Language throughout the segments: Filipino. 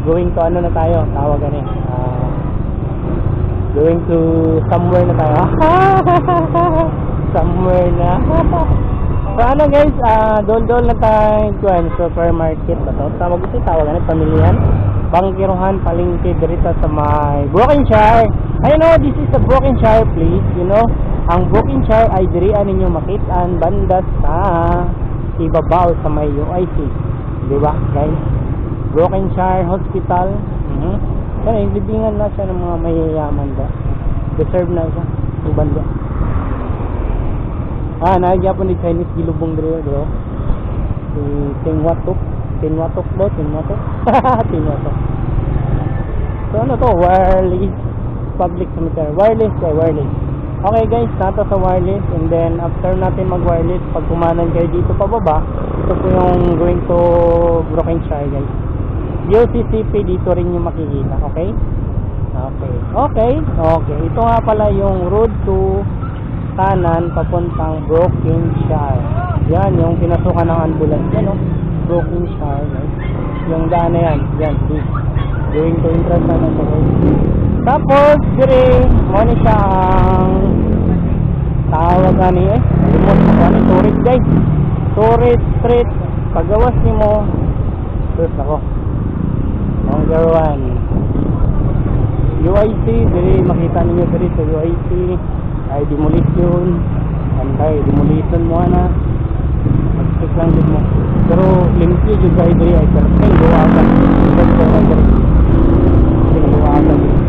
Going to ano na tayo, tawagan eh. Going to somewhere na tayo. Somewhere na. So ano guys, dol-dol na tayo kuan supermarket ba to? Tawag ito, tawagan eh, pamilyan. Bangkiruhan, palengke dirita sa may Brokenshire. I know this is the Brokenshire place, you know. Ang Brokenshire ay dirian ninyo makitaan banda sa ibabaw sa may UIC. Di ba guys? Brokenshire Hospital. Kaya ilibingan na siya ng mga mayayaman ba. Deserve na siya yung banda. Nagya po ni Chinese gilubong dito bro. Si Tingwatok Tinwatok. Tinwatok. So ano to? Wireless public cemetery. Wireless. Okay guys, nato sa wireless. And then after natin mag wireless, pag kumanan kayo dito pababa, ito po yung going to Brokenshire guys. UCCP dito rin yung makikita. Okay. Ito nga pala yung road to kanan papuntang Brokenshire. Yan yung pinasukan ng ambulance yan, no? Brokenshire guys. Yung daan na yan. Going to entrance na lang guys. Tapos dire money siya ang tawag ani limot mo ani tourist guys. Tourist street pagawas nimo terus ako. Number 1 UIC, dire makita ninyo dire sa UIC ay demolition. Demolition mo na. Mag-check lang din mo. Pero limpyo jud kay dire ay perfect buwasan. Buwasan.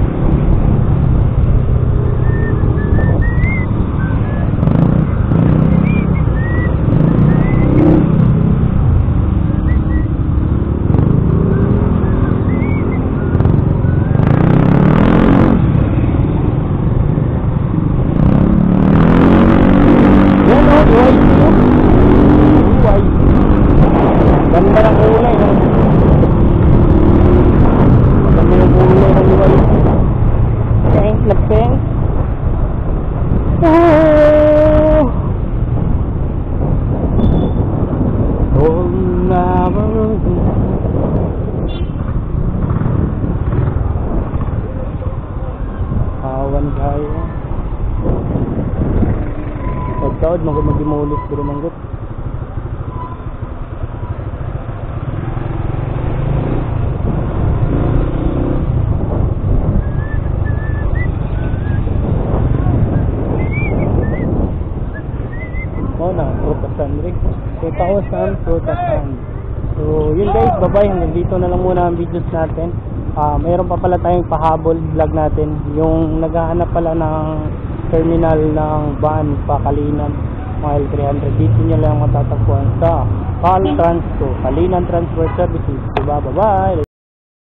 Ganda ng kulay, no? Maganda yung kulay ng liway. Pink. Oh, never. Awan kayo. Pagkaod, mag-demolis pero manggut. So yun guys, bye-bye. Hanggang dito na lang muna ang videos natin. Mayroon pa pala tayong pahabol vlog natin. Yung naghahanap pala ng terminal ng van Pakalinan mile 300. Dito nyo lang matatagpuan sa Caltrans to Kalinan Transport Services. Diba? Bye-bye.